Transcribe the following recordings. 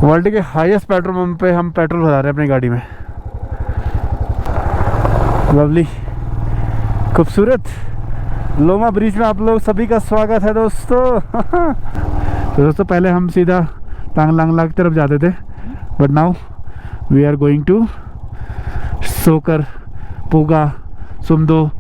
World के highest petrol pump पे हम पेट्रोल भरा रहे हैं अपनी गाड़ी में। लवली, खूबसूरत लोमा ब्रिज में आप लोग सभी का स्वागत है दोस्तों। तो दोस्तों पहले हम सीधा टांगलांगला की तरफ जाते थे, but now we are going to Tso Kar, Puga, Sumdo.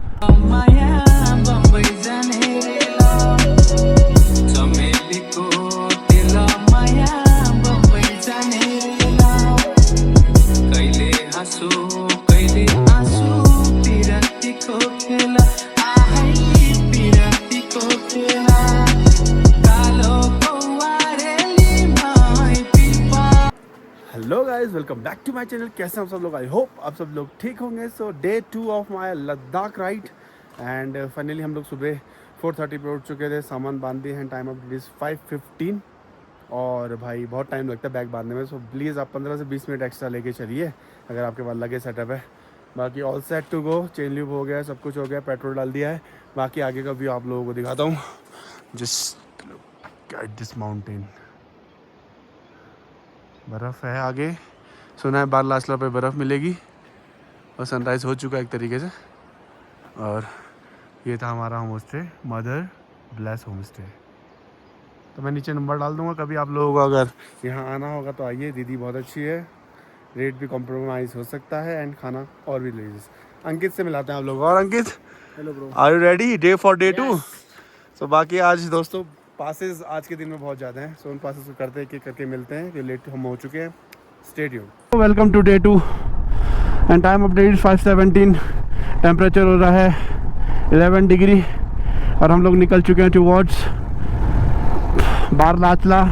Hello guys, welcome back to my channel. कैसे हैं आप सब लोग? आई होप आप सब लोग ठीक होंगे। So day 2 of my Ladakh ride and finally हम लोग सुबह 4:30 पे उठ चुके थे, सामान बांध दिए हैं। टाइम ऑफ इट इज़ 5:15 और भाई बहुत टाइम लगता है बैग बांधने में। सो प्लीज़ आप 15 से 20 मिनट एक्स्ट्रा लेके चलिए अगर आपके पास लगे सेटअप है। बाकी all set to go, chain lube हो गया, सब कुछ हो गया, पेट्रोल डाल दिया है। बाकी आगे का व्यू आप लोगों को दिखाता हूँ। Just look at this mountain, बर्फ़ है आगे। सुना है बारलाचला पे बर्फ़ मिलेगी और सनराइज़ हो चुका है एक तरीके से। और ये था हमारा home stay, mother bless home stay. तो मैं नीचे नंबर डाल दूंगा, कभी आप लोगों को अगर यहाँ आना होगा तो आइए। दीदी बहुत अच्छी है, रेट भी कॉम्प्रोमाइज़ हो सकता है एंड खाना और भी लजीज। अंकित से मिलाते हैं आप लोग। और Ankit, hello bro, are you ready day for day 2? So बाकी आज दोस्तों पासेस आज के दिन में बहुत ज़्यादा हैं। सो उन पासेस को करते हैं करके मिलते हैं कि लेट हम हो चुके हैं। Stay tuned. Welcome to day 2 and time of day 5:17। Temperature हो रहा है 11 डिग्री और हम लोग निकल चुके हैं टुवर्ड्स बारलाचला।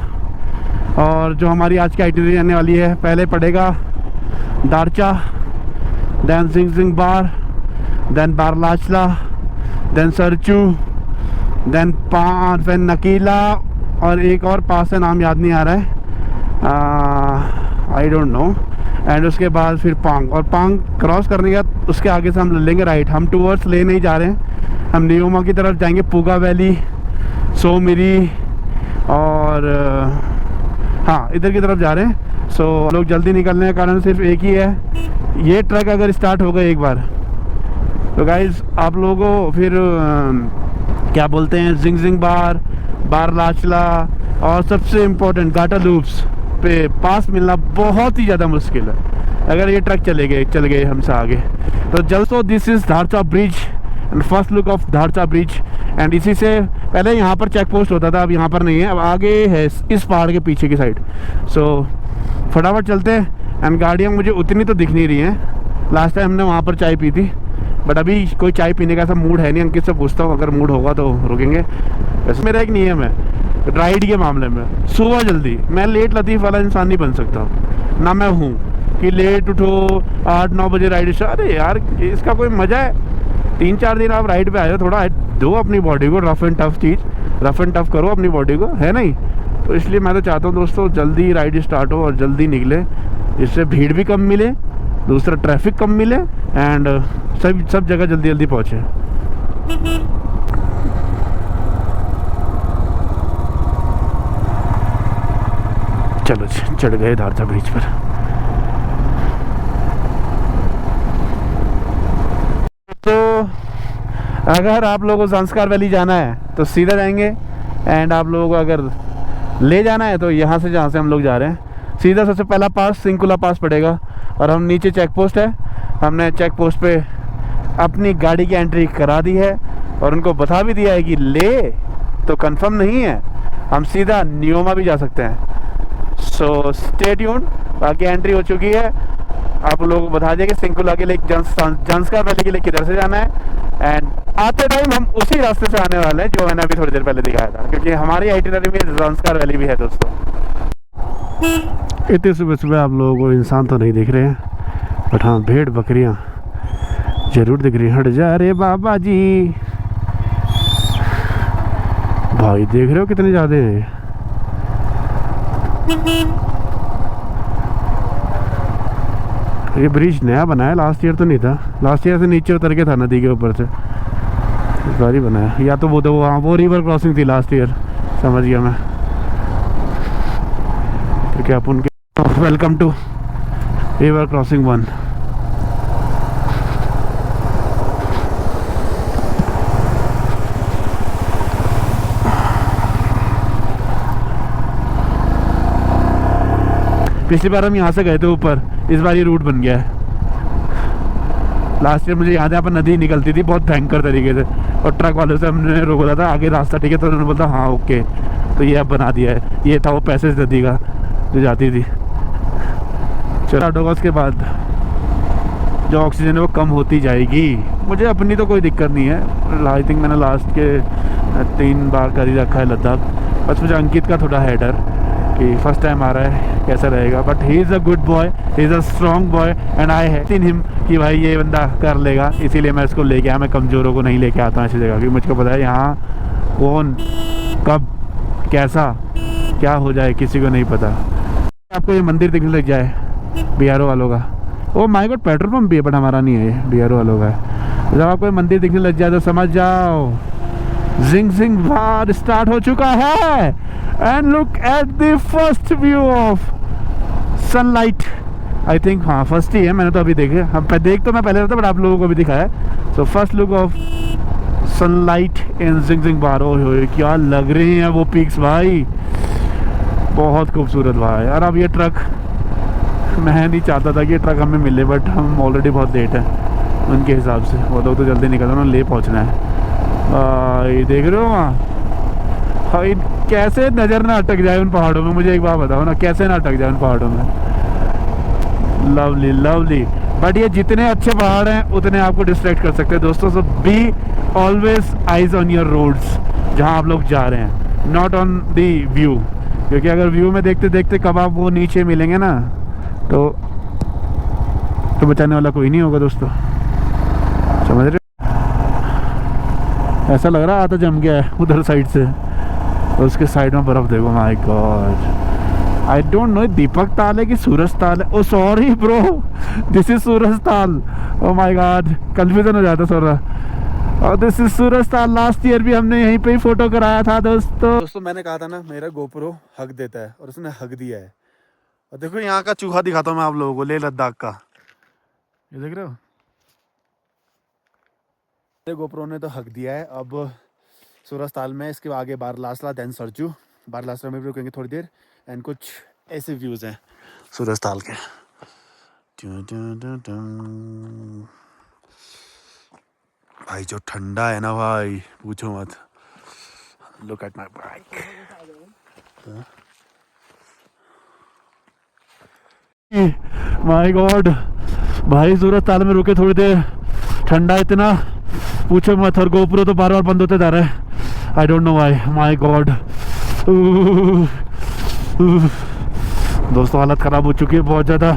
और जो हमारी आज की आइटिनरी आने वाली है, पहले पड़ेगा Darcha, then Sing Bar, then Baralacha La, then Sarchu, then Nakee La और एक और पास है, नाम याद नहीं आ रहा है, आई डोंट नो। एंड उसके बाद फिर पांग, और पांग क्रॉस करने के बाद उसके आगे से हम लेंगे राइट। हम टूवर्ड्स ले नहीं जा रहे हैं, हम नियोमा की तरफ जाएंगे, पूगा वैली, सोमिरी और हाँ इधर की तरफ जा रहे हैं। सो लोग जल्दी निकलने का कारण सिर्फ एक ही है, ये ट्रक अगर स्टार्ट हो गए एक बार तो गाइज आप लोगों को फिर क्या बोलते हैं, जिंग बार, बारलाचला और सबसे इम्पोर्टेंट गाटा लूप्स पे पास मिलना बहुत ही ज़्यादा मुश्किल है अगर ये ट्रक चल गए हमसे आगे। तो जल्द this is Darcha bridge and first look of Darcha bridge. And इसी से पहले यहाँ पर चेक पोस्ट होता था, अब यहाँ पर नहीं है, अब आगे है इस पहाड़ के पीछे की साइड। सो फटाफट चलते हैं। एंड गाड़ियाँ मुझे उतनी तो दिख नहीं रही हैं। लास्ट टाइम हमने वहाँ पर चाय पी थी, बट अभी कोई चाय पीने का ऐसा मूड है नहीं। अंकित से पूछता हूँ, अगर मूड होगा तो रुकेंगे। वैसे मेरा एक नियम है राइड के मामले में, सुबह जल्दी। मैं लेट लतीफ़ वाला इंसान नहीं बन सकता ना, मैं हूँ कि लेट उठो 8-9 बजे राइड। अरे यार इसका कोई मज़ा है? 3-4 दिन आप राइड पे आए हो, थोड़ा दो अपनी बॉडी को rough and tough cheese, rough and tough करो अपनी बॉडी को, है नहीं? तो इसलिए मैं तो चाहता हूँ दोस्तों जल्दी राइड स्टार्ट हो और जल्दी निकले, इससे भीड़ भी कम मिले, दूसरा ट्रैफिक कम मिले एंड सब जगह जल्दी जल्दी पहुँचे। चलो चढ़ गए धारचा ब्रिज पर। तो अगर आप लोगों को ज़ांस्कार वैली जाना है तो सीधा जाएंगे, एंड आप लोगों को अगर ले जाना है तो यहाँ से, जहाँ से हम लोग जा रहे हैं, सीधा सबसे पहला पास सिंकुला पास पड़ेगा। और हम नीचे चेक पोस्ट है, हमने चेक पोस्ट पे अपनी गाड़ी की एंट्री करा दी है और उनको बता भी दिया है कि ले तो कंफर्म नहीं है, हम सीधा नियोमा भी जा सकते हैं। So stay tuned. बाकी एंट्री हो चुकी है, आप लोगों को बता दें कि सिंकुला के लिए ज़ांस्कार वैली के लिए किधर से जाना है। एंड आते टाइम हम उसी रास्ते से आने वाले हैं जो मैंने अभी थोड़ी देर पहले दिखाया था, क्योंकि हमारी आइटिनरी में ज़ांस्कार वैली भी है दोस्तों। इतनी सुबह सुबह आप लोगों को इंसान तो नहीं दिख रहे हैं, बट हाँ भेड़ बकरियाँ जरूर दिख रही। हट जा रे बाबा जी, भाई देख रहे हो कितने ज़्यादा हैं। ये ब्रिज नया बना है, लास्ट ईयर तो नहीं था। लास्ट ईयर से नीचे उतर के था नदी के ऊपर से, इस बार ही बनाया। या तो वो हाँ वो रिवर क्रॉसिंग थी लास्ट ईयर, समझ गया मैं। तो क्या अपन वेलकम टू रिवर क्रॉसिंग 1। पिछली बार हम यहाँ से गए थे ऊपर, इस बार ये रूट बन गया है। लास्ट ईयर मुझे याद है यहाँ पर नदी निकलती थी बहुत भयंकर तरीके से, और ट्रक वालों से हमने रोका था आगे रास्ता ठीक है, तो उन्होंने बोला हाँ ओके, तो ये अब बना दिया है। ये था वो पैसेज नदी का जो जाती थी। चलो होगा उसके बाद जो ऑक्सीजन है वो कम होती जाएगी। मुझे अपनी तो कोई दिक्कत नहीं है, आई थिंक मैंने लास्ट के 3 बार कर ही रखा है लद्दाख। बस मुझे अंकित का थोड़ा है डर कि फर्स्ट टाइम आ रहा है कैसा रहेगा, but he is a good boy, he is a strong boy and I have seen him कि भाई ये बंदा कर लेगा, इसीलिए मैं इसको लेके आया। मैं कमज़ोरों को नहीं लेके आता हूँ ऐसी जगह, क्योंकि मुझको पता है यहाँ कौन कब कैसा क्या हो जाए किसी को नहीं पता। आपको ये मंदिर दिखने लग जाए BRO वालों का, oh my God petrol pump भी है बट हमारा नहीं है, ये BRO वालों का है। जब आपको ये मंदिर दिखने लग जाए तो समझ जाओ जिंग जिंग बार स्टार्ट हो चुका है। And look at the first view of sunlight. I think हाँ फर्स्ट ही है, मैंने तो अभी देखे, हम देख तो मैं पहले रहा था बट आप लोगों को भी दिखाया। So first look of sunlight in Zing Zing Bar. ओ क्या लग रही हैं वो पीक्स भाई, बहुत खूबसूरत भाई। और अब ये ट्रक, मैं नहीं चाहता था कि ये ट्रक हमें मिले, बट हम ऑलरेडी बहुत लेट हैं उनके हिसाब से। वो लोग तो जल्दी निकल रहे हैं, ले पहुंचना है। ये देख रहे हो वहाँ भाई, कैसे नज़र ना अटक जाए उन पहाड़ों में। मुझे एक बात बताओ ना, कैसे ना अटक जाए उन पहाड़ों में। Lovely lovely. बट ये जितने अच्छे पहाड़ हैं उतने आपको डिस्ट्रैक्ट कर सकते हैं दोस्तों। So be always eyes on your roads जहाँ आप लोग जा रहे हैं, नॉट ऑन दी व्यू, क्योंकि अगर व्यू में देखते देखते कब आप वो नीचे मिलेंगे ना तो बचाने वाला कोई नहीं होगा दोस्तों, समझ रहे हो। ऐसा लग रहा आता जम गया है उधर साइड से, और उसके साइड में बर्फ देखो। My god, I don't know Deepak Tal है कि सूरज ताल है। Oh sorry bro, this is Suraj Tal. Oh my God, confusion हो जाता सॉरी। और दिस इज सूरज ताल। लास्ट ईयर भी हमने यहीं पे ही फोटो कराया था दोस्तों। मैंने कहा था ना मेरा गोप्रो हक देता है, और उसने हक दिया है। और देखो यहाँ का चूहा दिखाता हूँ मैं आप लोगों को, लेह लद्दाख का, ये देख रहे हो, गोप्रो ने तो हक दिया है। अब सूरज ताल में, इसके आगे बारलासला, देन सरचू। बारलासला में भी रुकेंगे थोड़ी देर, एंड कुछ ऐसे व्यूज़ हैं सूरज ताल के। भाई जो ठंडा है ना भाई, पूछो मत। Look at my bike. My God भाई, सूरज ताल में रुके थोड़ी देर, ठंडा इतना पूछो मत, और गोप्रो तो बार बार बंद होते जा रहा है। I don't know why. My god दोस्तों, हालत ख़राब हो चुकी है बहुत ज़्यादा।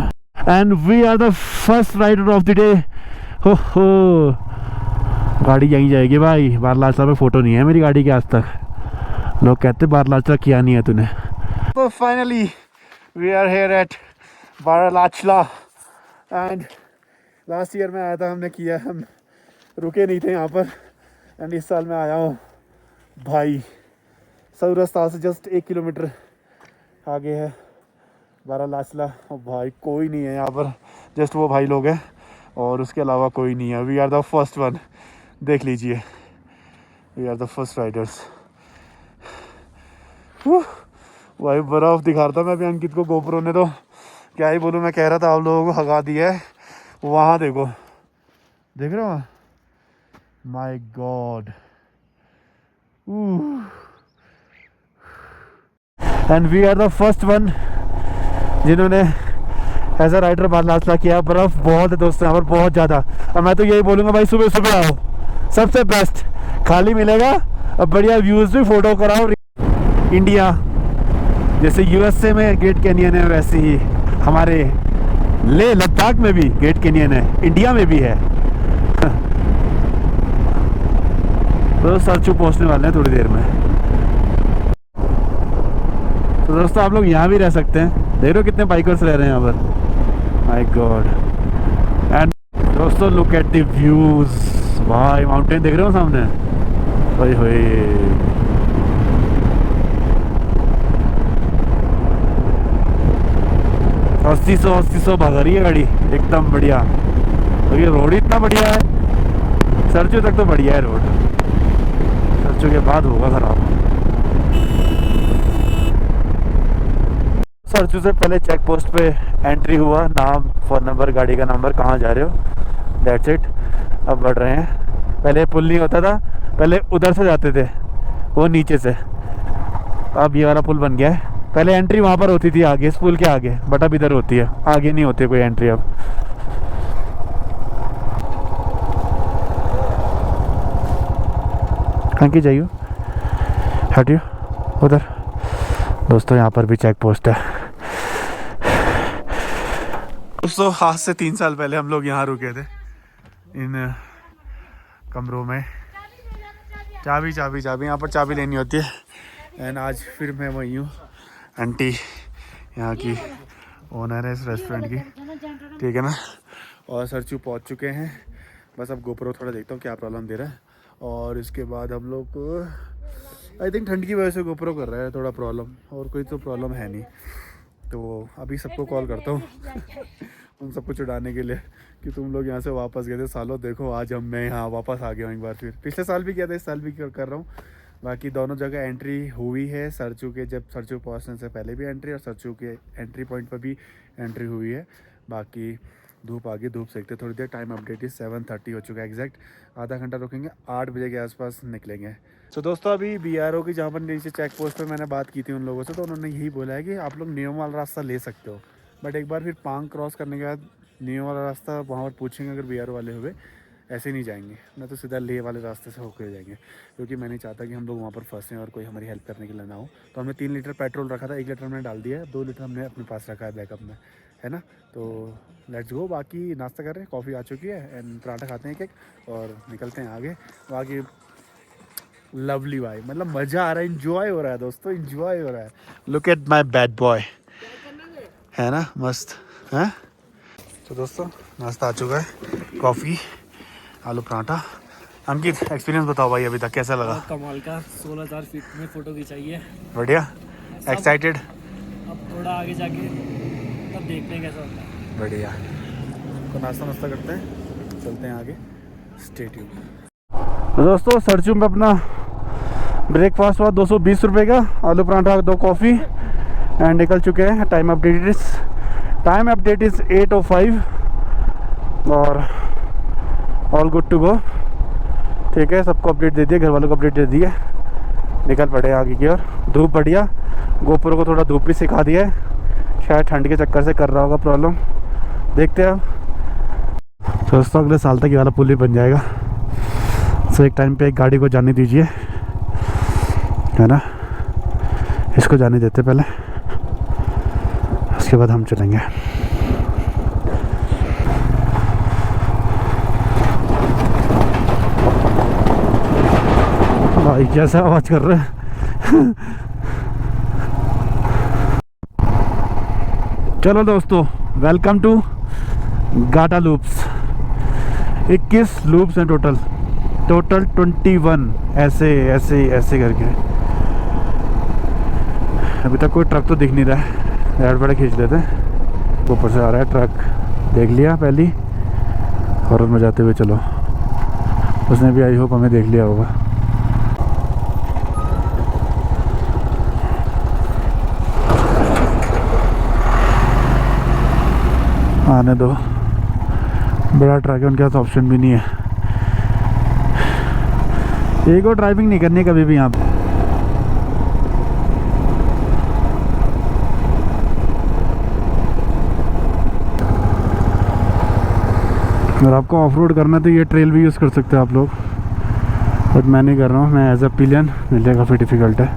And we are the first rider of the day. हो गाड़ी यहीं जाएगी भाई। बारलाचला में फ़ोटो नहीं है मेरी गाड़ी के आज तक। लोग कहते बारलाचला किया नहीं है तूने। तो finally we are here at Baralacha La. And last year में आया था, हमने किया, हम रुके नहीं थे यहाँ पर। एंड इस साल मैं आया हूँ भाई, सूरज ताल से जस्ट 1 किलोमीटर आगे है बारलाचला। और भाई कोई नहीं है यहाँ पर, जस्ट वो भाई लोग हैं और उसके अलावा कोई नहीं है। We are the first one, देख लीजिए, we are the first riders. भाई बर्फ़ दिखा रहा था मैं अभी अंकित को, गोप्रो ने तो क्या ही बोलूँ, मैं कह रहा था आप लोगों को हगा दिया है। वहाँ देखो, देख रहे हो, my god. And we are the first one जिन्होंने ऐसा राइडर बारलाचला किया। बर्फ़ बहुत है दोस्तों यहाँ पर, बहुत ज़्यादा। और मैं तो यही बोलूँगा भाई, सुबह सुबह आओ, सबसे बेस्ट, खाली मिलेगा और बढ़िया व्यूज़ भी, फ़ोटो कराओ। इंडिया जैसे USA में ग्रेट कैनियन है, वैसे ही हमारे लेह लद्दाख में भी ग्रेट कैनियन है, इंडिया में भी है। तो सरचू पहुँचने वाले हैं थोड़ी देर में। तो दोस्तों आप लोग यहाँ भी रह सकते हैं, देख रहे हो कितने बाइकर्स रह रहे हैं यहाँ पर। My god. एंड दोस्तों लुक एट द व्यूज़ भाई, माउंटेन देख रहे हो सामने, ओए होए। 80-100 भागा रही है गाड़ी एकदम बढ़िया। तो ये रोड इतना बढ़िया है, सरचू तक तो बढ़िया है रोड, सरचू के बाद होगा खराब। सरचू से पहले चेक पोस्ट पे एंट्री हुआ, नाम, फ़ोन नंबर, गाड़ी का नंबर, कहाँ जा रहे हो, दैट्स इट। अब बढ़ रहे हैं। पहले पुल नहीं होता था, पहले उधर से जाते थे वो नीचे से, अब ये वाला पुल बन गया है। पहले एंट्री वहाँ पर होती थी आगे, इस पुल के आगे, बट अब इधर होती है, आगे नहीं होती कोई एंट्री अब। कहाँ की जाइयो, हटियो उधर। दोस्तों यहाँ पर भी चेक पोस्ट है। दोस्तों आज से 3 साल पहले हम लोग यहाँ रुके थे इन कमरों में। चाबी यहाँ पर चाबी लेनी होती है। एंड आज फिर मैं वही हूँ, आंटी यहाँ की ओनर है इस रेस्टोरेंट की, ठीक है ना। और सरचू पहुँच चुके हैं, बस अब गोप्रो थोड़ा देखता हूँ क्या प्रॉब्लम दे रहा है। और इसके बाद हम लोग आई थिंक ठंड की वजह से गोप्रो कर रहा है थोड़ा प्रॉब्लम, और कोई तो प्रॉब्लम है नहीं। तो अभी सबको कॉल करता हूँ उन सबको छुड़ाने के लिए कि तुम लोग यहाँ से वापस गए थे सालों, देखो आज मैं यहाँ वापस आ गया हूँ एक बार फिर। पिछले साल भी किया था, इस साल भी कर रहा हूँ। बाकी दोनों जगह एंट्री हुई है, सरचू के जब सरचू पहुँचने से पहले भी एंट्री, और सरचू के एंट्री पॉइंट पर भी एंट्री हुई है। बाकी धूप आ गई, धूप सेकते थोड़ी देर। टाइम अपडेट इज 7:30 हो चुका है एग्जैक्ट, आधा घंटा रुकेंगे, 8 बजे के आसपास निकलेंगे। तो दोस्तों अभी BRO की जहाँ पर नीचे चेक पोस्ट पर मैंने बात की थी उन लोगों से, तो उन्होंने यही बोला है कि आप लोग नियम वाला रास्ता ले सकते हो, बट एक बार फिर पांग क्रॉस करने के बाद नियम वाला रास्ता वहाँ पर पूछेंगे अगर BRO वाले हुए, ऐसे नहीं जाएंगे, ना तो सीधा लेह वाले रास्ते से होकर जाएंगे, क्योंकि मैं नहीं चाहता कि हम लोग वहाँ पर फंसें और कोई हमारी हेल्प करने के लिए ना हो। तो हमने 3 लीटर पेट्रोल रखा था, 1 लीटर हमने डाल दिया है, 2 लीटर हमने अपने पास रखा है बैकअप में, है ना। तो लेट्स गो। बाकी नाश्ता कर रहे हैं, कॉफ़ी आ चुकी है एंड पराठा खाते हैं एक और निकलते हैं आगे। बाकी लवली भाई, मतलब मज़ा आ रहा है, इन्जॉय हो रहा है दोस्तों, इन्जॉय हो रहा है। Look at my bad boy, है ना मस्त है। तो दोस्तों नाश्ता आ चुका है, कॉफ़ी, आलू पराठा। अंकित एक्सपीरियंस बताओ भाई अभी तक कैसा लगा? कमाल का, 16,000 फीट में फ़ोटो खिंचाई है, बढ़िया, एक्साइटेड। अब थोड़ा आगे जाके तब देखते हैं कैसा होता है। बढ़िया, तो नाश्ता करते हैं, चलते हैं आगे, स्टे ट्यून्ड। तो दोस्तों सरचू में अपना ब्रेकफास्ट हुआ 220 रुपये का, आलू पराठा, 2 कॉफ़ी एंड निकल चुके हैं। टाइम अपडेट इज़ 8:05 और ऑल गुड टू गो, ठीक है। सबको अपडेट दे दिया, घर वालों को अपडेट दे दिया, निकल पड़े आगे की ओर। धूप बढ़िया, गोप्रो को थोड़ा धूप भी सिखा दिया है, शायद ठंड के चक्कर से कर रहा होगा प्रॉब्लम, देखते हैं अब। दोस्तों अगले साल तक ये वाला पुल भी बन जाएगा, सो एक टाइम पे एक गाड़ी को जाने दीजिए, है ना। इसको जाने देते पहले, उसके बाद हम चलेंगे। भाई कैसा आवाज कर रहे हैं चलो दोस्तों, welcome to Gata loops. 21 loops हैं टोटल 21 ऐसे करके। अभी तक कोई ट्रक तो दिख नहीं रहा है, रेड बड़े खींच लेते हैं। ऊपर से आ रहा है ट्रक, देख लिया पहली हॉर्न में जाते हुए, चलो उसने भी आई होप हमें देख लिया होगा। आने दो, बड़ा ट्रक है, उनके पास ऑप्शन भी नहीं है। एक और ड्राइविंग नहीं करनी कभी भी यहाँ पे। अगर आपको ऑफ रोड करना है तो ये ट्रेल भी यूज़ कर सकते हैं आप लोग, बट मैं नहीं कर रहा हूँ, मैं एज अ पिलियन, मेरे लिए काफ़ी डिफ़िकल्ट है।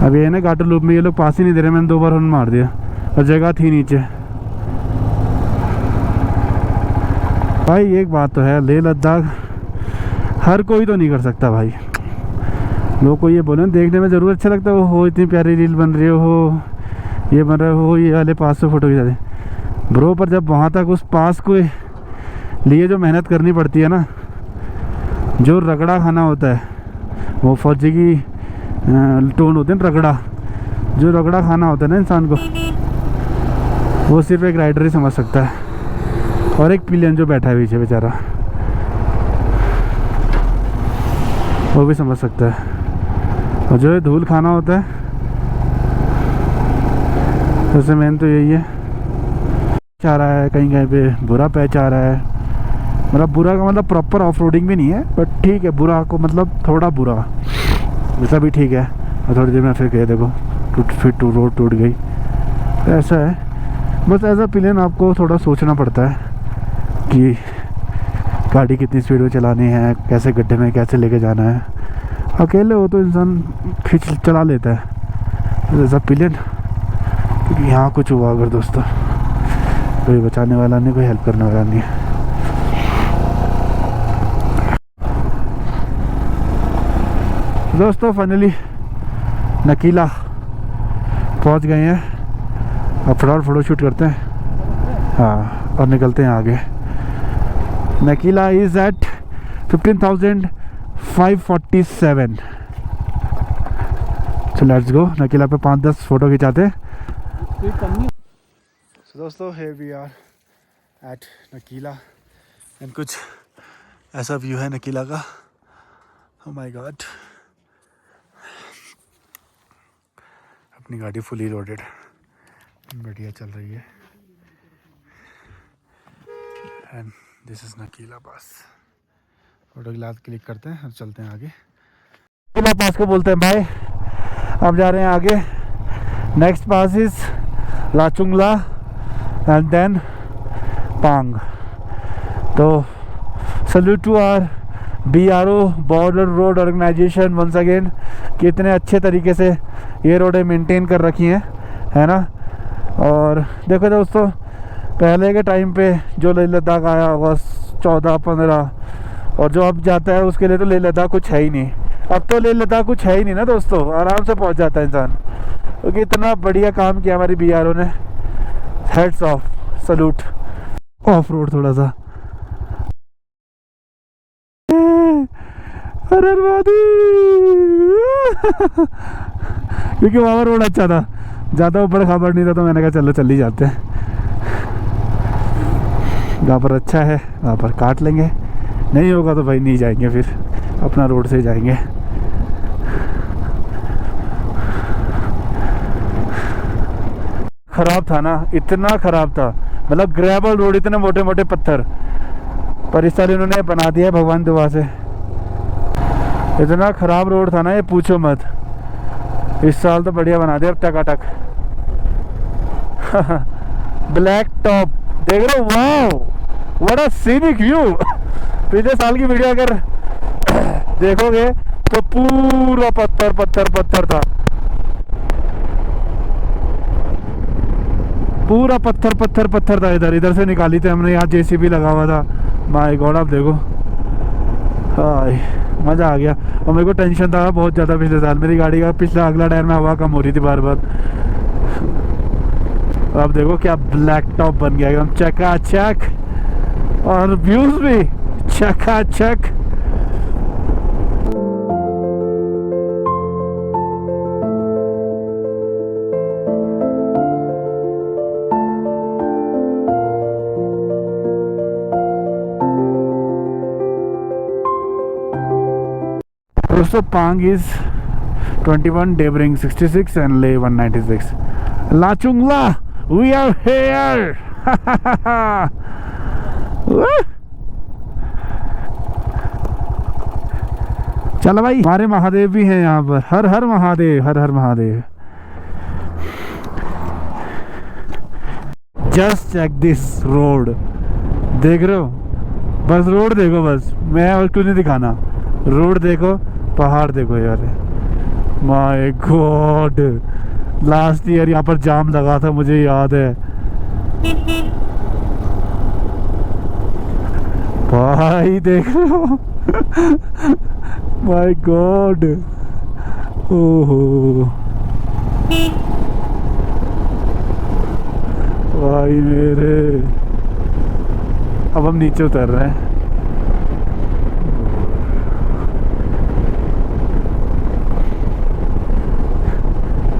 अब ये ना घाटू लूप में ये लोग पास ही नहीं दे रहे, मैंने 2 बार हॉर्न मार दिया और जगह थी नीचे। भाई एक बात तो है, लेह लद्दाख हर कोई तो नहीं कर सकता भाई। लोग को ये बोले देखने में ज़रूर अच्छा लगता है, हो इतनी प्यारी रील बन रही हो, ये बन रहा हो, ये वाले पास से फ़ोटो खिंचा दे ब्रो, पर जब वहाँ तक उस पास को लिए जो मेहनत करनी पड़ती है ना, जो रगड़ा खाना होता है, वो फौजी की टोन होते हैं, रगड़ा, जो रगड़ा खाना होता है ना इंसान को, वो सिर्फ एक राइडर ही समझ सकता है, और एक पिलियन जो बैठा है पीछे बेचारा, वो भी समझ सकता है। और जो ये धूल खाना होता है, सबसे मेन तो यही है। आ रहा है कहीं कहीं पे बुरा पैच आ रहा है, मतलब बुरा का मतलब प्रॉपर ऑफ रोडिंग भी नहीं है, बट ठीक है, बुरा को मतलब थोड़ा बुरा, वैसा भी ठीक है। और थोड़ी देर में फिर गए देखो फिर रोड टूट गई, तो ऐसा है। बस एज अ पिलियन आपको थोड़ा सोचना पड़ता है कि गाड़ी कितनी स्पीड में चलानी है, कैसे गड्ढे में कैसे लेके जाना है। अकेले हो तो इंसान खींच चला लेता है, एज अ पिलियन, क्योंकि यहाँ कुछ हुआ अगर दोस्तों, कोई बचाने वाला नहीं, कोई हेल्प करने वाला नहीं है। दोस्तों फाइनली नकीला पहुंच गए हैं। अब फटाफट फोटो शूट करते हैं, हाँ, और निकलते हैं आगे। Nakeela is at 15,547। तो लेट्स गो, नकीला पे 5-10 फोटो खिंचाते हैं। So, दोस्तों here we are at Nakeela, and कुछ ऐसा व्यू है नकीला का। Oh my God, अपनी गाड़ी फुली लोडेड, बढ़िया चल रही है। And this is Nakeela pass. Photo glass click करते हैं और चलते हैं आगे। नकीला पास को बोलते हैं भाई। अब जा रहे हैं आगे। Next pass is Lachungla and then Pang. तो salute to our BRO, border road organisation, once again, कि इतने अच्छे तरीके से ये रोडें मेंटेन कर रखी हैं, है ना। और देखो दोस्तों, पहले के टाइम पे जो लेह लद्दाख आया होगा 14-15, और जो अब जाता है उसके लिए तो लेह लद्दाख कुछ है ही नहीं। अब तो लेह लद्दाख कुछ है ही नहीं ना दोस्तों, आराम से पहुंच जाता है इंसान, क्योंकि इतना बढ़िया काम किया हमारी BRO ने। Heads off, salute. Off road थोड़ा सा, अरे क्योंकि वहाँ रोड अच्छा था, ज़्यादा ऊपर खबर नहीं था, तो मैंने कहा चलो चल ही जाते हैं। जहाँ पर अच्छा है वहाँ पर काट लेंगे, नहीं होगा तो भाई नहीं जाएंगे, फिर अपना रोड से जाएंगे। खराब था ना, इतना खराब था, मतलब ग्रेवल रोड, इतने मोटे मोटे पत्थर, पर इस साल इन्होंने बना दिया है भगवान दुआ से। इतना खराब रोड था ना, ये पूछो मत। इस साल तो बढ़िया बना दिया, अब टकाटक। ब्लैक टॉप देख रहे हो, wow what a scenic view. पिछले साल की वीडियो अगर देखोगे तो पूरा पत्थर पत्थर पत्थर था, पूरा पत्थर पत्थर पत्थर था। इधर से निकाली थी हमने, यहाँ JCB लगा हुआ था। माय गॉड, आप देखो, हाय मज़ा आ गया। और मेरे को टेंशन था बहुत ज़्यादा पिछले साल, मेरी गाड़ी का पिछला अगला टायर में हवा कम हो रही थी बार बार। अब देखो क्या ब्लैक टॉप बन गया एकदम चकाचक, और व्यूज भी चकाचक। दोस्तों पांग इज 21, डेबरिंग 66 एंड ले 196। Lachulung La we are here. चलो भाई, हमारे महादेव भी हैं यहाँ पर। Har Har Mahadev, Har Har Mahadev. Just check this road, देख रहे हो, बस रोड देखो, बस मैं और क्यों नहीं दिखाना। रोड देखो, पहाड़ देखो यार, माय गॉड। लास्ट ईयर यहाँ पर जाम लगा था, मुझे याद है भाई, देख रहे हो। माय गॉड, ओहो भाई मेरे। अब हम नीचे उतर रहे हैं।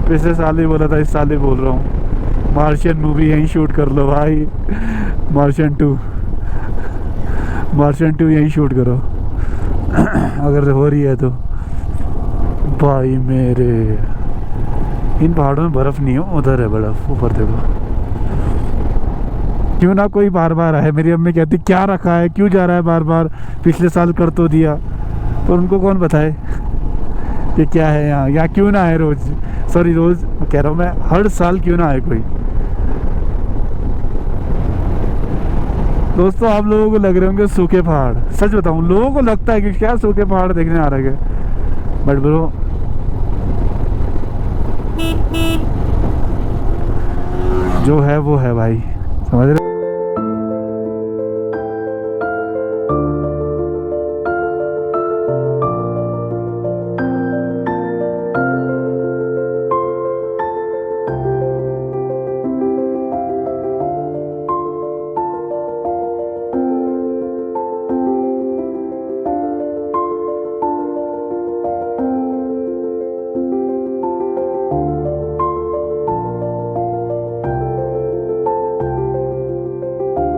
पिछले साल ही बोला था, इस साल ही बोल रहा हूँ, मार्शियन मूवी यहीं शूट कर लो भाई। मार्शियन 2 यहीं शूट करो अगर हो रही है तो। भाई मेरे, इन पहाड़ों में बर्फ नहीं हो, उधर है बर्फ, ऊपर देखो। क्यों ना कोई बार बार आए। मेरी अम्मी कहती क्या रखा है, क्यों जा रहा है बार बार, पिछले साल कर तो दिया। पर उनको कौन बताए कि क्या है यहाँ, या क्यों ना आए रोज, सॉरी रोज कह रहा हूँ मैं, हर साल क्यों ना आए कोई। दोस्तों आप लोगों को लग रहे होंगे सूखे पहाड़, सच बताऊं लोगों को लगता है कि क्या सूखे पहाड़ देखने आ रहे हैं, बट ब्रो जो है वो है भाई, समझ रहे।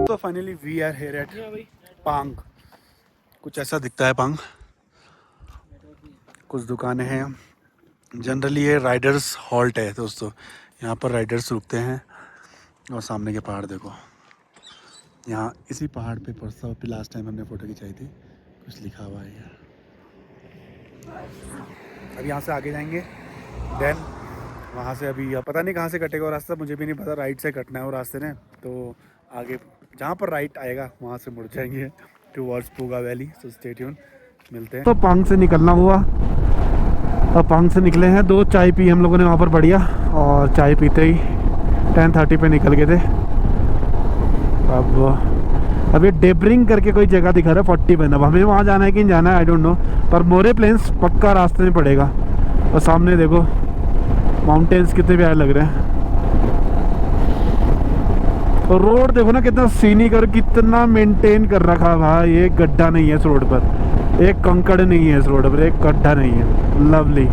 तो finally we are here at Pang. कुछ ऐसा दिखता है पांग, कुछ दुकानें हैं। जनरली ये राइडर्स हॉल्ट है दोस्तों, यहाँ पर राइडर्स रुकते हैं। और सामने के पहाड़ देखो, यहाँ इसी पहाड़ पे परसों पे लास्ट टाइम हमने फ़ोटो खिंचाई थी, कुछ लिखा हुआ है यार। अब यहाँ से आगे जाएंगे, देन वहाँ से अभी पता नहीं कहाँ से कटेगा वो रास्ता, मुझे भी नहीं पता। राइट से कटना है वो रास्ते ने, तो आगे जहाँ पर राइट आएगा वहाँ से मुड़ जाएंगे towards Puga valley. So stay tune, मिलते हैं। तो पांग से निकलना हुआ, और पांग से निकले हैं, 2 चाय पी हम लोगों ने वहाँ पर बढ़िया, और चाय पीते ही 10:30 पे निकल गए थे। अब ये डेब्रिंग करके कोई जगह दिखा रहा है 40 पे। अब हमें वहाँ जाना है कि नहीं जाना है आई डोंट नो, पर मोरे प्लेन्स पक्का रास्ते में पड़ेगा। और सामने देखो माउंटेन्स कितने प्यारे लग रहे हैं, और रोड देखो ना कितना सीनिक और कितना मेंटेन कर रखा है भाई। एक गड्ढा नहीं है इस रोड पर, एक कंकड़ नहीं है इस रोड पर, एक गड्ढा नहीं है। लवली।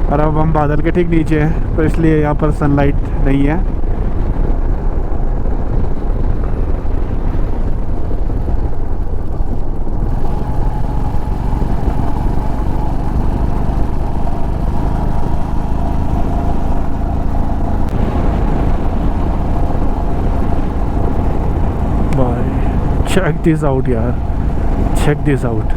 और अब हम बादल के ठीक नीचे हैं, तो इसलिए यहाँ पर सनलाइट नहीं है। Check this out यार, check this out।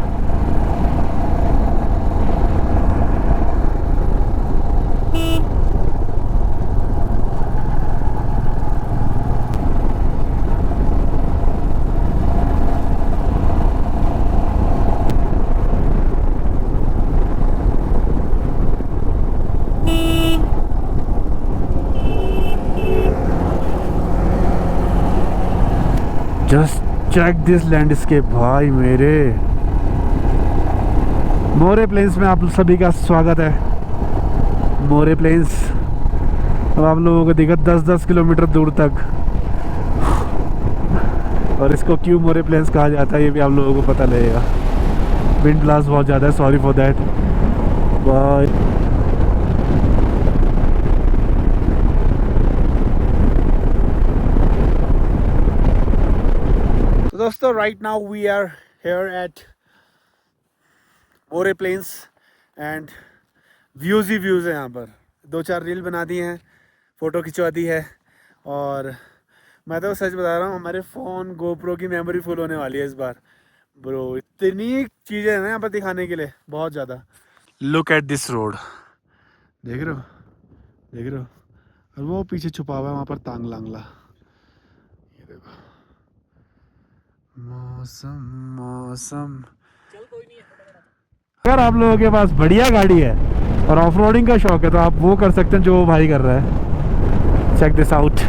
Just check this landscape भाई मेरे। मोरे प्लेन्स में आप सभी का स्वागत है। मोरे प्लेन्स अब आप लोगों को दिखा 10-10 किलोमीटर दूर तक, और इसको क्यों मोरे प्लेन्स कहा जाता है ये भी आप लोगों को पता लगेगा। विंड ब्लास्ट बहुत ज़्यादा है, सॉरी फॉर दैट। बाय। दोस्तों right now we are here at More plains and views ही व्यूज़ है यहाँ पर। 2-4 रील बना दी हैं, फ़ोटो खिंचवा दी है, और मैं तो सच बता रहा हूँ हमारे फ़ोन गोप्रो की मेमोरी फुल होने वाली है इस बार ब्रो। इतनी चीज़ें हैं ना यहाँ पर दिखाने के लिए, बहुत ज़्यादा। लुक एट दिस रोड, देख रहे हो, देख रहे हो। और वो पीछे छुपा हुआ है वहाँ पर तांग लांगला, ये देखो। मौसम मौसम। अगर आप लोगों के पास बढ़िया गाड़ी है और ऑफ रोडिंग का शौक है तो आप वो कर सकते हैं जो वो भाई कर रहा है। Check this out.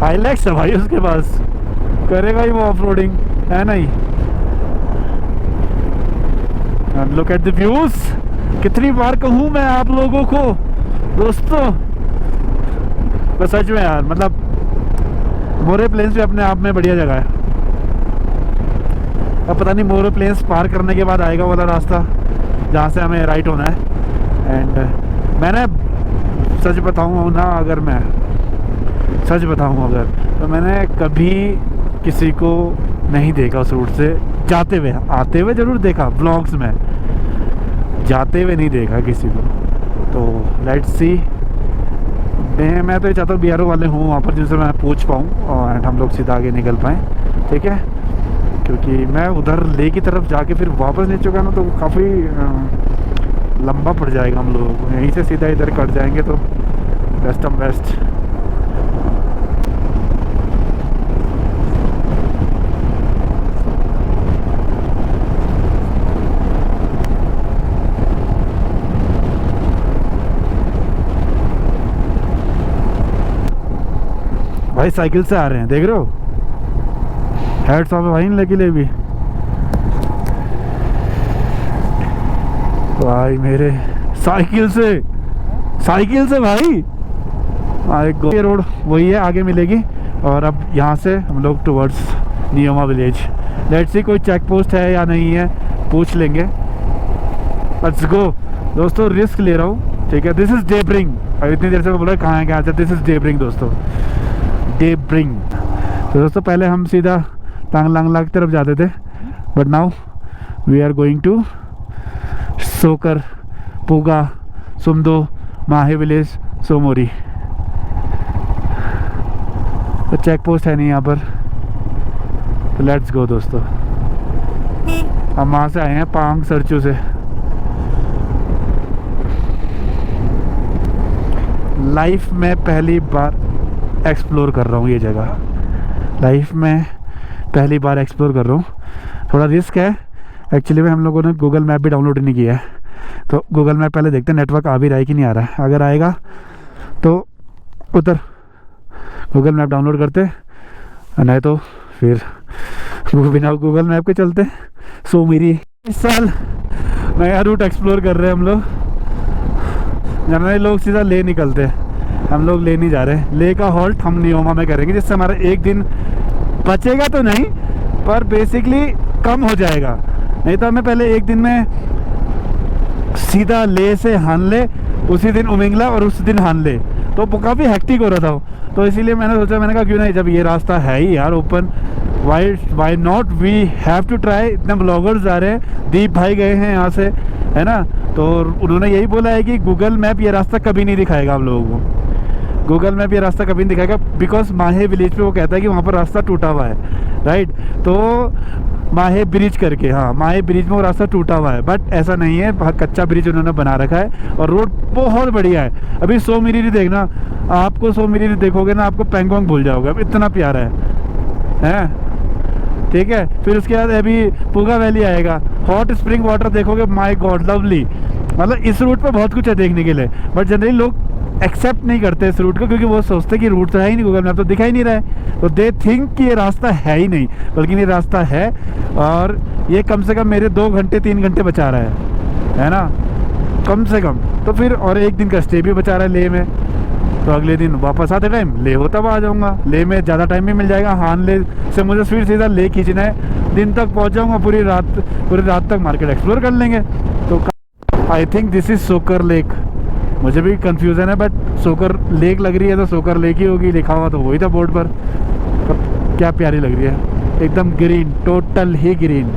हाइलैक्स है भाई उसके पास, करेगा ही वो ऑफ रोडिंग, है नहीं। And look at the views. कितनी बार कहूँ मैं आप लोगों को दोस्तों, बस सच में यार, मतलब मोरे प्लेन्स भी अपने आप में बढ़िया जगह है। अब पता नहीं मोरो प्लेन्स पार करने के बाद आएगा वाला रास्ता जहाँ से हमें राइट होना है। एंड मैंने सच बताऊँ ना, अगर मैं सच बताऊँ अगर, तो मैंने कभी किसी को नहीं देखा उस रूट से जाते हुए। आते हुए ज़रूर देखा व्लॉग्स में, जाते हुए नहीं देखा किसी को। तो लेट्स सी। मैं तो ये चाहता हूँ BRO वाले हों वहाँ पर जिनसे मैं पूछ पाऊँ और हम लोग सीधा आगे निकल पाएँ, ठीक है। क्योंकि मैं उधर ले की तरफ जाके फिर वापस नीचे गया ना तो काफ़ी लंबा पड़ जाएगा हम लोगों को। यहीं से सीधा इधर कट जाएंगे तो बेस्ट ऑफ बेस्ट। भाई साइकिल से आ रहे हैं, देख रहे हो, हेड्स ऑफ भाई लगी ले भी। भाई मेरे साइकिल से भाई ये रोड वही है, आगे मिलेगी। और अब यहाँ से हम लोग टुवर्ड्स नियोमा विलेज। लेट्स सी कोई चेक पोस्ट है या नहीं है, पूछ लेंगे। लेट्स गो दोस्तों, रिस्क ले रहा हूँ, ठीक है। This is Debring. अब इतनी देर से मैं बोल रहा कहाँ है कहाँ से, दिस इज़ डेब्रिंग दोस्तों, डेब्रिंग। तो दोस्तों पहले हम सीधा टांगलांगला की तरफ जाते थे, but now we are going to Tsokar, Puga, Sumdo, माहे विलेज, सोमोरी। तो चेक पोस्ट है नहीं यहाँ पर, तो लेट्स गो दोस्तों। हम वहाँ से आए हैं पांग सरचू से। लाइफ में पहली बार एक्सप्लोर कर रहा हूँ ये जगह, लाइफ में पहली बार एक्सप्लोर कर रहा हूँ। थोड़ा रिस्क है एक्चुअली में। हम लोगों ने गूगल मैप भी डाउनलोड नहीं किया है, तो गूगल मैप पहले देखते हैं नेटवर्क आ भी रहा है कि नहीं आ रहा है। अगर आएगा तो उधर गूगल मैप डाउनलोड करते, नहीं तो फिर बिना गूगल मैप के चलते। सो मेरी इस साल नया रूट एक्सप्लोर कर रहे हैं हम लोग। जनरली लोग सीधा ले निकलते हैं, हम लोग ले नहीं जा रहे। ले का हॉल्ट हम नियोमा में करेंगे, जिससे हमारा एक दिन बचेगा तो नहीं, पर बेसिकली कम हो जाएगा। नहीं तो हमें पहले एक दिन में सीधा ले से हानले, उसी दिन उमिंगला और उस दिन हानले, तो काफ़ी हेक्टिक हो रहा था। तो इसीलिए मैंने सोचा, मैंने कहा क्यों नहीं, जब ये रास्ता है ही यार open, why not, we have to try. इतने ब्लॉगर्स जा रहे हैं, दीप भाई गए हैं यहाँ से, है ना। तो उन्होंने यही बोला है कि गूगल मैप ये रास्ता कभी नहीं दिखाएगा आप लोगों को, गूगल मैप ये रास्ता कभी नहीं दिखाएगा, बिकॉज माहे विलेज पे वो कहता है कि वहाँ पर रास्ता टूटा हुआ है, राइट। तो माहे ब्रिज करके, हाँ माहे ब्रिज में वो रास्ता टूटा हुआ है, बट ऐसा नहीं है, कच्चा ब्रिज उन्होंने बना रखा है और रोड बहुत बढ़िया है। अभी सोमिरी देखना, आपको सोमिरी देखोगे ना आपको पेंगोंग भूल जाओगे, अब इतना प्यारा है, ठीक है। फिर उसके बाद अभी पुगा वैली आएगा, हॉट स्प्रिंग वाटर देखोगे, माय गॉड लवली। मतलब इस रूट पे बहुत कुछ है देखने के लिए, बट जनरली लोग एक्सेप्ट नहीं करते इस रूट को, क्योंकि वो सोचते कि रूट तो है ही नहीं, गूगल मैप तो दिखा ही नहीं रहा है, तो दे थिंक कि ये रास्ता है ही नहीं, बल्कि ये रास्ता है। और ये कम से कम मेरे 2 घंटे 3 घंटे बचा रहा है ना, कम से कम। तो फिर और एक दिन का स्टे भी बचा रहा है ले में, तो अगले दिन वापस आते टाइम ले हो तब आ जाऊँगा। ले में ज़्यादा टाइम भी मिल जाएगा, हान ले से मुझे फिर सीधा ले खींचना है, दिन तक पहुँच जाऊँगा, पूरी रात तक मार्केट एक्सप्लोर कर लेंगे। तो आई थिंक दिस इज़ सोकर लेक, मुझे भी कंफ्यूजन है, बट सोकर लेक लग रही है तो सोकर लेक ही होगी, लिखा हुआ तो वही था बोर्ड पर। तो क्या प्यारी लग रही है, एकदम ग्रीन, टोटल ही green.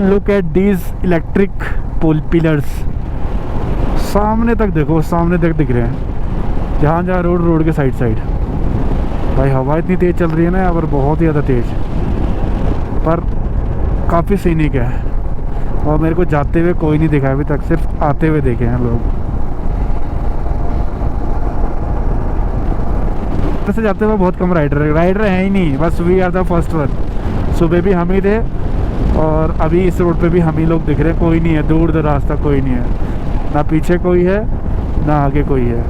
Look at these electric pole pillars, सामने तक देखो, सामने तक दिख रहे हैं, जहाँ जहाँ रोड के साइड। भाई हवा इतनी तेज़ चल रही है ना यहाँ पर, बहुत ही ज़्यादा तेज़, पर काफ़ी सीनिक है। और मेरे को जाते हुए कोई नहीं दिखा अभी तक, सिर्फ आते हुए देखे हैं लोग। वैसे जाते हुए बहुत कम राइडर हैं ही नहीं, बस we are the first one. सुबह भी हम ही थे और अभी इस रोड पे भी हम ही लोग दिख रहे हैं, कोई नहीं है दूर दराज रास्ता, कोई नहीं है, ना पीछे कोई है ना आगे कोई है।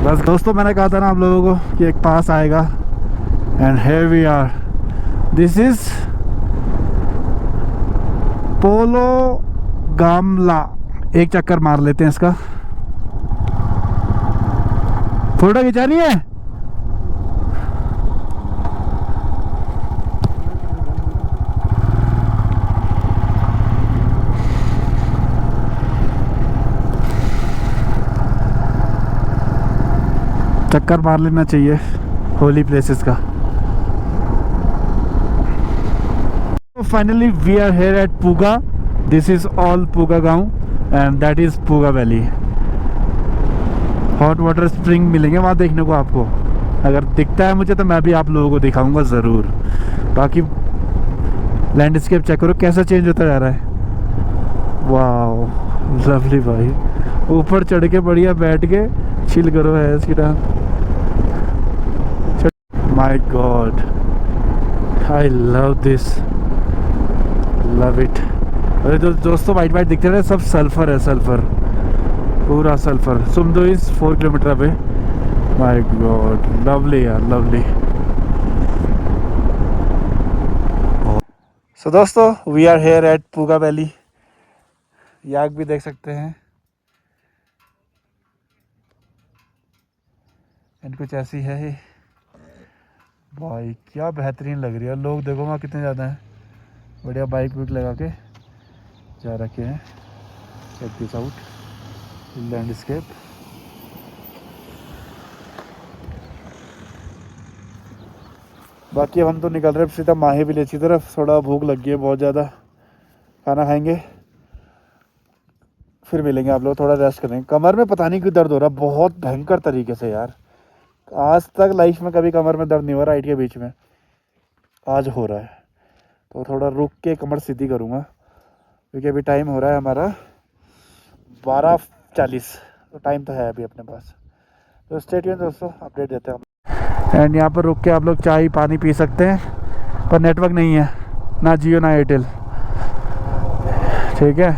बस दोस्तों मैंने कहा था ना आप लोगों को कि एक पास आएगा, and here we are. This is Polo Gamla. एक चक्कर मार लेते हैं इसका, फोटो खिंचानी है? चक्कर मार लेना चाहिए होली प्लेसेस का। Finally we are here at Puga. This is all Puga गांव and that is Puga valley. Hot water spring मिलेंगे वहाँ देखने को आपको। अगर दिखता है मुझे तो मैं भी आप लोगों को दिखाऊंगा ज़रूर। बाकी लैंडस्केप चेक करो कैसा चेंज होता जा रहा है। वाह लवली भाई, ऊपर चढ़ के बढ़िया बैठ के चिल करो है सीधा। My god I love this, love it. अरे जो दोस्तों वाइट वाइट दिखते रहे सब सल्फर है, सल्फर, पूरा sulphur. Sumdo is 4 kilometre away. My god lovely यार, लवली। सो दोस्तों we are here at Puga valley. Yak भी देख सकते हैं, एंड कुछ ऐसी है ये। भाई क्या बेहतरीन लग रही है। लोग देखो वहाँ कितने ज़्यादा हैं, बढ़िया बाइक वाइक लगा के जा रखे हैं। Check this out landscape. बाकी अब हम तो निकल रहे हैं सीधा माही विलेज की तरफ। थोड़ा भूख लगी है बहुत ज़्यादा, खाना खाएंगे फिर मिलेंगे आप लोग। थोड़ा रेस्ट करेंगे। कमर में पता नहीं क्यों दर्द हो रहा है बहुत भयंकर तरीके से यार। आज तक लाइफ में कभी कमर में दर्द नहीं हो रहा राइट के बीच में, आज हो रहा है। तो थोड़ा रुक के कमर सीधी करूँगा क्योंकि अभी टाइम हो रहा है हमारा 12:40। तो टाइम तो है अभी अपने पास। तो स्टे ट्यून्ड दोस्तों, अपडेट देते हैं हम। एंड यहाँ पर रुक के आप लोग चाय पानी पी सकते हैं, पर नेटवर्क नहीं है, ना जियो ना एयरटेल। ठीक है,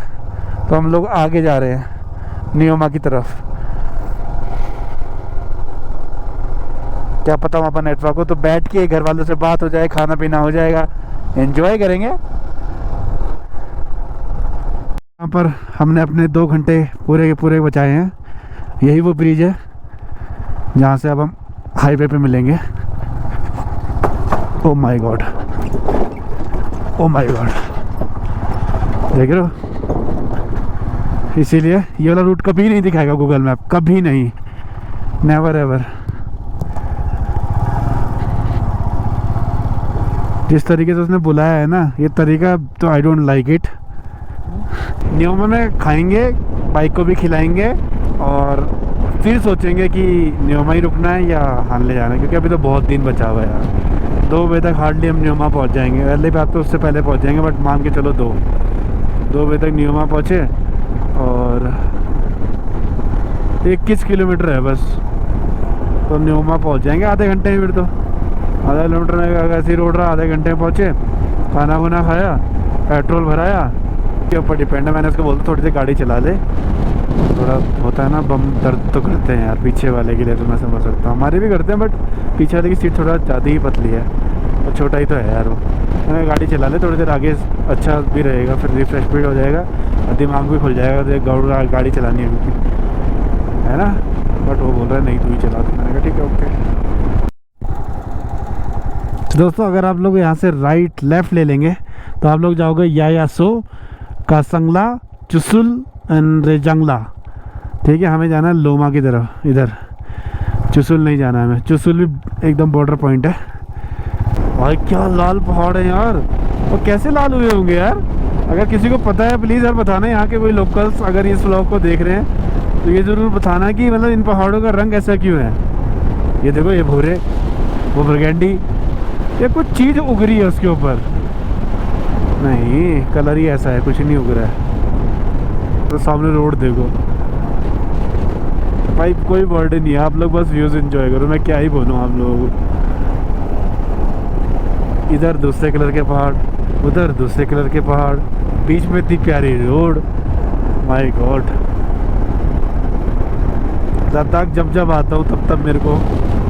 तो हम लोग आगे जा रहे हैं नियोमा की तरफ। क्या पता वहाँ पर नेटवर्क हो तो बैठ के घर वालों से बात हो जाए, खाना पीना हो जाएगा, एंजॉय करेंगे। यहाँ पर हमने अपने 2 घंटे पूरे के पूरे बचाए हैं। यही वो ब्रिज है जहाँ से अब हम हाईवे पे मिलेंगे। Oh my God, oh my God, देख रहे हो? इसीलिए ये वाला रूट कभी नहीं दिखाएगा गूगल मैप, कभी नहीं, नेवर एवर। जिस तरीके से उसने बुलाया है ना, ये तरीका तो आई डोंट लाइक इट। नियोमा में खाएंगे, बाइक को भी खिलाएंगे और फिर सोचेंगे कि नियोमा ही रुकना है या हानले जाना है, क्योंकि अभी तो बहुत दिन बचा हुआ है यार। 2 बजे तक हार्डली हम नियोमा पहुंच जाएंगे। पहले बात तो उससे पहले पहुंच जाएंगे, बट मान के चलो 2 बजे तक नियोमा पहुँचे और 21 किलोमीटर है बस, तो नियोमा पहुंच जाएंगे आधे घंटे में। फिर तो आधा किलोमीटर में अगर ऐसी रोड रहा, आधे घंटे में पहुँचे, खाना वाना खाया, पेट्रोल भराया, के ऊपर डिपेंड है। मैंने उसको बोला थोड़ी सी गाड़ी चला ले, थोड़ा होता है ना बम दर्द तो करते हैं यार पीछे वाले के लिए, तो मैं समझ सकता हूँ, हमारे भी करते हैं, बट पीछे वाले की सीट थोड़ा ज़्यादा ही पतली है और छोटा ही तो है यार वो। मैंने गाड़ी चला ले थोड़ी देर आगे, अच्छा भी रहेगा, फिर रिफ्रेश भी हो जाएगा और दिमाग भी खुल जाएगा। तो गाड़ी चलानी है क्योंकि है ना, बट वो बोल रहा है नहीं तू ही चला, तो मैंने कहा ठीक है ओके। तो दोस्तों अगर आप लोग यहाँ से राइट लेफ़्ट ले लेंगे तो आप लोग जाओगे यायासो, कासंगला, चुसुल एंड रेजांगला। ठीक है, हमें जाना है लोमा की तरफ, इधर चुसुल नहीं जाना है हमें। चुसुल भी एकदम बॉर्डर पॉइंट है। भाई क्या लाल पहाड़ है यार, और कैसे लाल हुए होंगे यार। अगर किसी को पता है प्लीज़ यार बताना, यहाँ के कोई लोकल्स अगर इस व्लॉग को देख रहे हैं तो ये ज़रूर बताना कि मतलब इन पहाड़ों का रंग ऐसा क्यों है। ये देखो, ये भूरे, वो बरगंडी, ये कुछ चीज़ उग रही है उसके ऊपर। नहीं, कलर ही ऐसा है, कुछ नहीं उग रहा है। तो सामने रोड देखो भाई, कोई वर्ड नहीं है, आप लोग बस व्यूज़ एंजॉय करो, मैं क्या ही बोलूँ आप लोगों को। इधर दूसरे कलर के पहाड़, उधर दूसरे कलर के पहाड़, बीच में इतनी प्यारी रोड। माय गॉड, लद्दाख जब जब आता हूँ तब तब मेरे को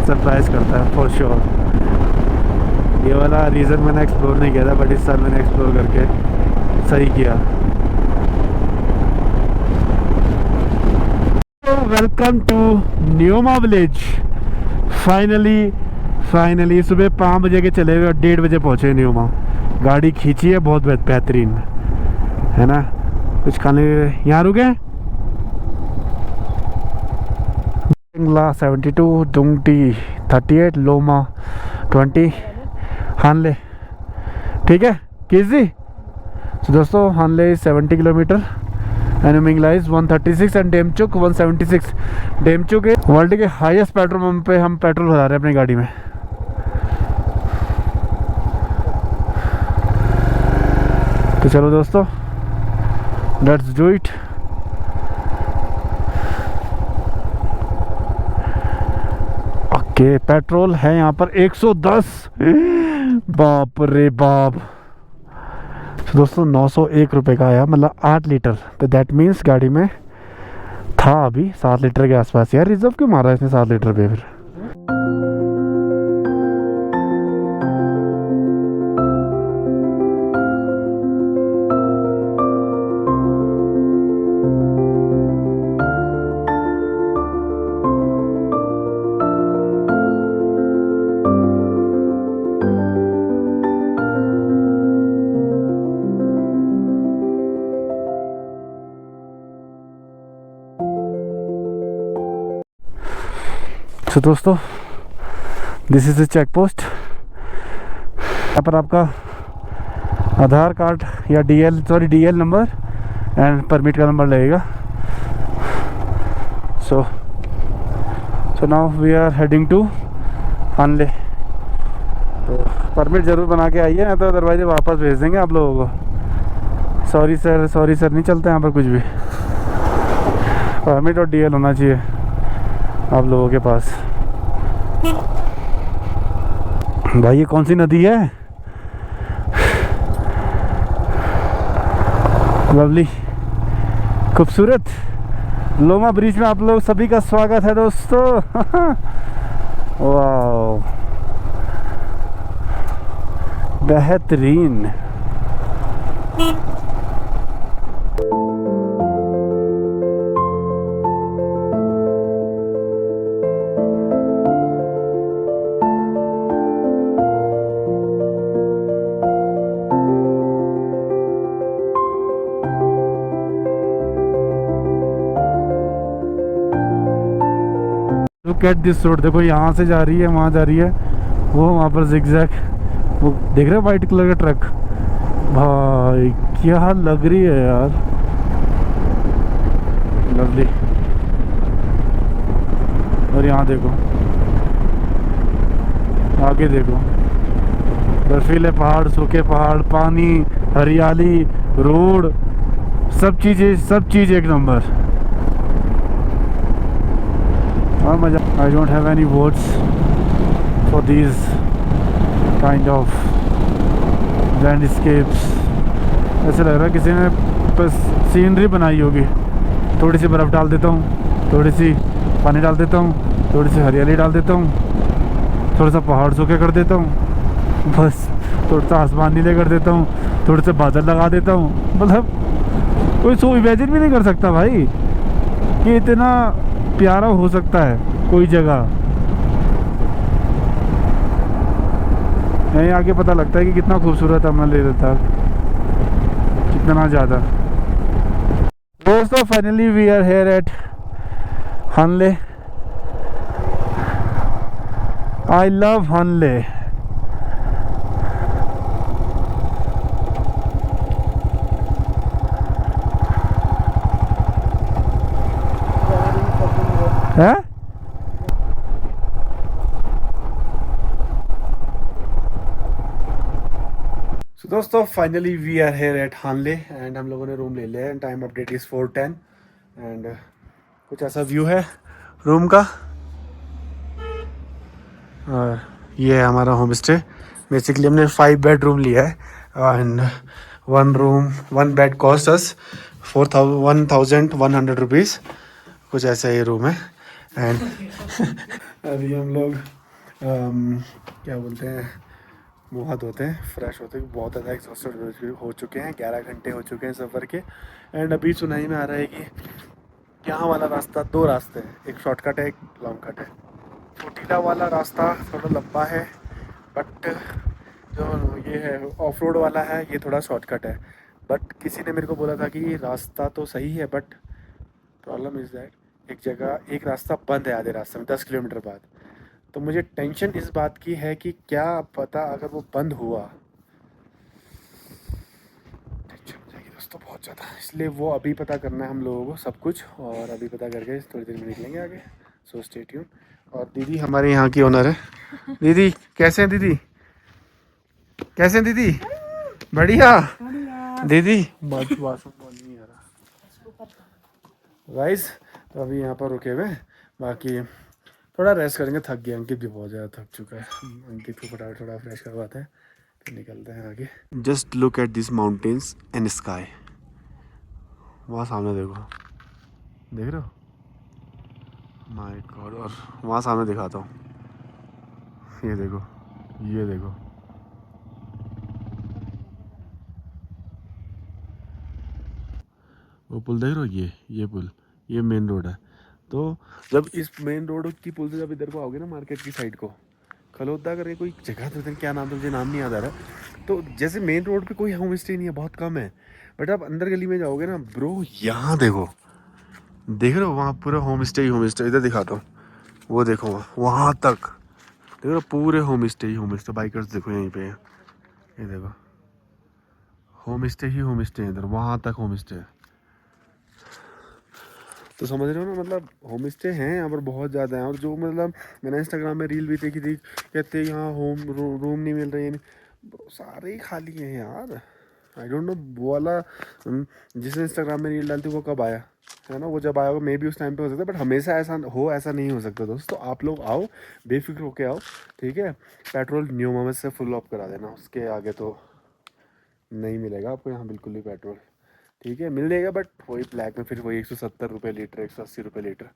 सरप्राइज़ करता है फॉर श्योर। ये वाला रीज़न मैंने एक्सप्लोर नहीं किया था, बट इस साल मैंने एक्सप्लोर करके सही किया। Welcome to Nyoma village. Finally सुबह 5 बजे के चले हुए और 1:30 बजे पहुँचे न्योमा। गाड़ी खींची है बहुत बेहतरीन है ना। कुछ खाने यहाँ रुके। 72 डुंगटी 38 लोमा 20 हानले। ठीक है किसी। तो दोस्तों हानले 70 किलोमीटर एंड मिंगलाइज 136 एंड डेमचुक 176। डेमचुक है वर्ल्ड के हाईएस्ट पेट्रोल पंप पे हम पेट्रोल भरा रहे हैं अपनी गाड़ी में। तो चलो दोस्तों let's do it. Okay petrol है यहाँ पर 110। बाप रे बाप। तो दोस्तों 901 रुपये का आया, मतलब 8 लीटर। तो दैट मीन्स गाड़ी में था अभी 7 लीटर के आसपास। यार रिजर्व क्यों मारा इसने 7 लीटर पे फिर। तो दोस्तों this is the check post. यहाँ पर आपका आधार कार्ड या डीएल नंबर एंड परमिट का नंबर लगेगा। So now we are heading to Hanle. तो परमिट ज़रूर बना के आइए, ना तो अदरवाइज वापस भेज देंगे आप लोगों को। सॉरी सर नहीं चलता यहाँ पर कुछ भी। परमिट और डीएल होना चाहिए आप लोगों के पास। भाई ये कौन सी नदी है। लवली खूबसूरत लोमा ब्रिज में आप लोग सभी का स्वागत है दोस्तों। वाह बेहतरीन। Look at this road. देखो यहाँ से जा रही है, वहाँ जा रही है, वो वहाँ पर जिगजैग। वो देख रहे हो वाइट कलर का ट्रक। भाई क्या लग रही है यार, लवली। और यहाँ देखो, आगे देखो, बर्फीले पहाड़, सूखे पहाड़, पानी, हरियाली, रोड, सब चीज़ एक नंबर। मजा। I don't have any words for these kind of landscapes. ऐसा लग रहा है किसी ने बस सीनरी बनाई होगी। थोड़ी सी बर्फ़ डाल देता हूँ, थोड़ी सी पानी डाल देता हूँ, थोड़ी सी हरियाली डाल देता हूँ, थोड़ा सा पहाड़ सूखे कर देता हूँ, बस थोड़ा सा आसमान नीले कर देता हूँ, थोड़े से बादल लगा देता हूँ। मतलब कोई सो इमेजिन भी नहीं कर सकता भाई कि इतना प्यारा हो सकता है कोई जगह। यहीं आके पता लगता है कि कितना खूबसूरत है हमारे लिए था, कितना ज़्यादा। दोस्तों finally we are here at Hanle. I love Hanle. है So, दोस्तों finally we are here at Hanle and हम लोगों ने रूम ले लिया है। टाइम अपडेट इज़ 4:10 एंड कुछ ऐसा व्यू है रूम का। और ये है हमारा होम स्टे। बेसिकली हमने 5 बेडरूम लिया है and 1 bed cost us 1,100 rupees. कुछ ऐसा ये रूम है। एंड अभी हम लोग क्या बोलते हैं, मुँह हाथ धोते हैं, फ्रेश होते हैं। बहुत ज़्यादा एग्जॉस्टेड हो चुके हैं, 11 घंटे हो चुके हैं सफ़र के। एंड अभी सुनाई में आ रहा है कि यहाँ वाला रास्ता, दो रास्ते हैं, एक शॉर्टकट है, एक लॉन्ग कट है। चोटीला वाला रास्ता थोड़ा लंबा है, बट जो ये है ऑफ रोड वाला है ये थोड़ा शॉर्टकट है। बट किसी ने मेरे को बोला था कि रास्ता तो सही है, बट प्रॉब्लम इज़ दैट एक जगह एक रास्ता बंद है आधे रास्ते में 10 किलोमीटर बाद। तो मुझे टेंशन इस बात की है कि क्या पता अगर वो बंद हुआ, टेंशन हो जाएगी दोस्तों बहुत ज़्यादा। इसलिए वो अभी पता करना है हम लोगों को सब कुछ, और अभी पता करके थोड़ी देर में निकलेंगे आगे। So stay tune. और दीदी हमारे यहाँ की ओनर है। दीदी कैसे हैं दीदी? कैसे हैं दीदी? बढ़िया दीदी। गाइस तो अभी यहाँ पर रुके हुए हैं, बाकी थोड़ा रेस्ट करेंगे, थक गए। अंकित भी बहुत ज़्यादा थक चुका है। अंकित को फटाफट थोड़ा फ्रेश करवाते हैं फिर निकलते हैं आगे। Just look at this mountains and sky. वहाँ सामने देखो, देख रहे हो? My God. और वहाँ सामने दिखाता हूँ, ये देखो, ये देखो। वो पुल देख रहे हो? ये पुल, ये मेन रोड है। तो जब इस मेन रोड की पुल से जब इधर को आओगे ना, मार्केट की साइड को, खलोदा करके कोई जगह तो क्या नाम था, मुझे नाम नहीं याद आ रहा। तो जैसे मेन रोड पे कोई होम स्टे नहीं है, बहुत कम है। बट आप अंदर गली में जाओगे ना ब्रो, यहाँ देखो, देख रहे हो? वहाँ पूरा होम स्टे ही होम स्टे। इधर दिखाता हूँ, वो देखो वहाँ तक देख रहे हो, पूरे होम स्टे ही होम स्टे। बाइकर्स देखो यहीं पे, ये देखो होम स्टे ही होम स्टे है इधर, वहाँ तक होम स्टे है। तो समझ रहे हो ना, मतलब होम स्टे हैं यहाँ पर बहुत ज़्यादा हैं। और जो मतलब मैंने इंस्टाग्राम में रील भी देखी थी, कहते यहाँ रूम नहीं मिल रही है, सारे ही खाली हैं यार। आई डोंट नो वो वाला जिसने इंस्टाग्राम में रील डालती वो कब आया है ना, वो जब आया होगा मे बी उस टाइम पे हो सकता है, बट हमेशा ऐसा नहीं हो सकता दोस्तों। आप लोग आओ, बेफिक्र होके आओ, ठीक है। पेट्रोल न्यू मोमेंट से फुल ऑफ करा देना, उसके आगे तो नहीं मिलेगा आपको यहाँ बिल्कुल भी पेट्रोल। ठीक है, मिल जाएगा बट वही ब्लैक में, फिर वही 170 रुपये लीटर, 180 रुपये लीटर।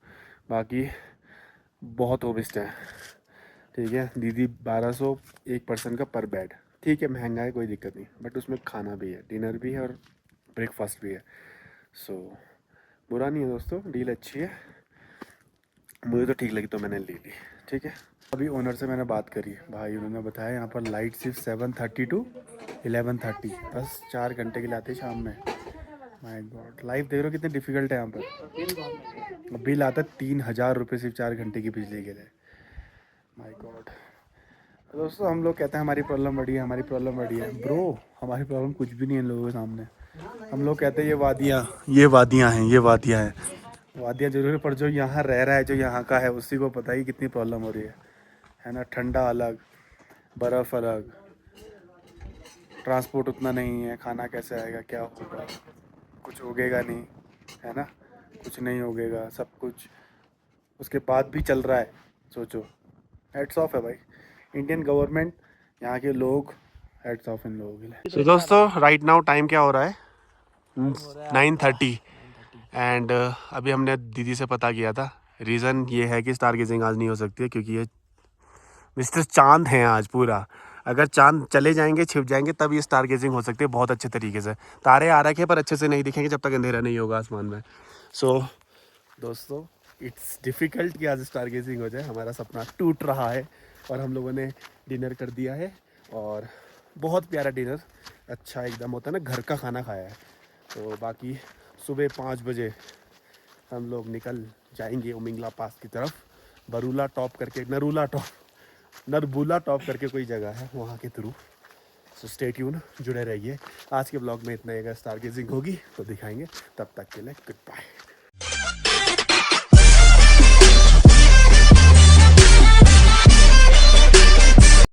बाकी बहुत ओबिस्ट है। ठीक है दीदी, 1200 एक पर्सन का पर बेड। ठीक है महंगा है, कोई दिक्कत नहीं, बट उसमें खाना भी है, डिनर भी है और ब्रेकफास्ट भी है। सो बुरा नहीं है दोस्तों, डील अच्छी है, मुझे तो ठीक लगी तो मैंने ले ली। ठीक है, अभी ओनर से मैंने बात करी भाई, उन्होंने बताया यहाँ पर लाइट सिर्फ 7:30 to 11:30, बस 4 घंटे के लिए आते हैं शाम में। माय गॉड, लाइफ देख रहे हो कितनी डिफिकल्ट है यहाँ पर। बिल आता है 3,000 रुपये सिर्फ 4 घंटे की बिजली के लिए। My god. दोस्तों हम लोग कहते हैं हमारी प्रॉब्लम बड़ी है, हमारी प्रॉब्लम बड़ी है। ब्रो हमारी प्रॉब्लम कुछ भी नहीं है इन लोगों के सामने। हम लोग कहते हैं ये वादियाँ हैं, ये वादियाँ हैं। वादियाँ जरूर है, पर जो यहाँ रह रहा है, जो यहाँ का है, उसी को पता ही कितनी प्रॉब्लम हो रही है ना। ठंडा अलग, बर्फ़ अलग, ट्रांसपोर्ट उतना नहीं है, खाना कैसे आएगा, क्या होगा, कुछ उगेगा नहीं, है ना, कुछ नहीं उगेगा, सब कुछ उसके बाद भी चल रहा है। सोचो, हेड्स ऑफ है भाई इंडियन गवर्नमेंट, यहाँ के लोग, हेड्स ऑफ इन लोगों के लिए। तो दोस्तों राइट नाउ टाइम क्या हो रहा है? 9:30 एंड अभी हमने दीदी से पता किया था, रीज़न ये है कि स्टार गेजिंग आज नहीं हो सकती है, क्योंकि ये मिस्टर चांद हैं आज पूरा। अगर चांद चले जाएंगे, छिप जाएंगे, तब ये स्टार गेजिंग हो सकती है बहुत अच्छे तरीके से। तारे आ रखे पर अच्छे से नहीं दिखेंगे जब तक अंधेरा नहीं होगा आसमान में। सो दोस्तों इट्स डिफ़िकल्ट कि आज स्टार गेजिंग हो जाए। हमारा सपना टूट रहा है और हम लोगों ने डिनर कर दिया है, और बहुत प्यारा डिनर, अच्छा एकदम होता है ना घर का खाना खाया है। तो बाकी सुबह 5 बजे हम लोग निकल जाएंगे उमिंगला पास की तरफ, बरूला टॉप करके, नरबूला टॉप करके कोई जगह है वहाँ के थ्रू। सो स्टे ट्यून, जुड़े रहिए। आज के ब्लॉग में इतना ही, अगर स्टार गेजिंग होगी तो दिखाएंगे। तब तक के लिए गुड बाय।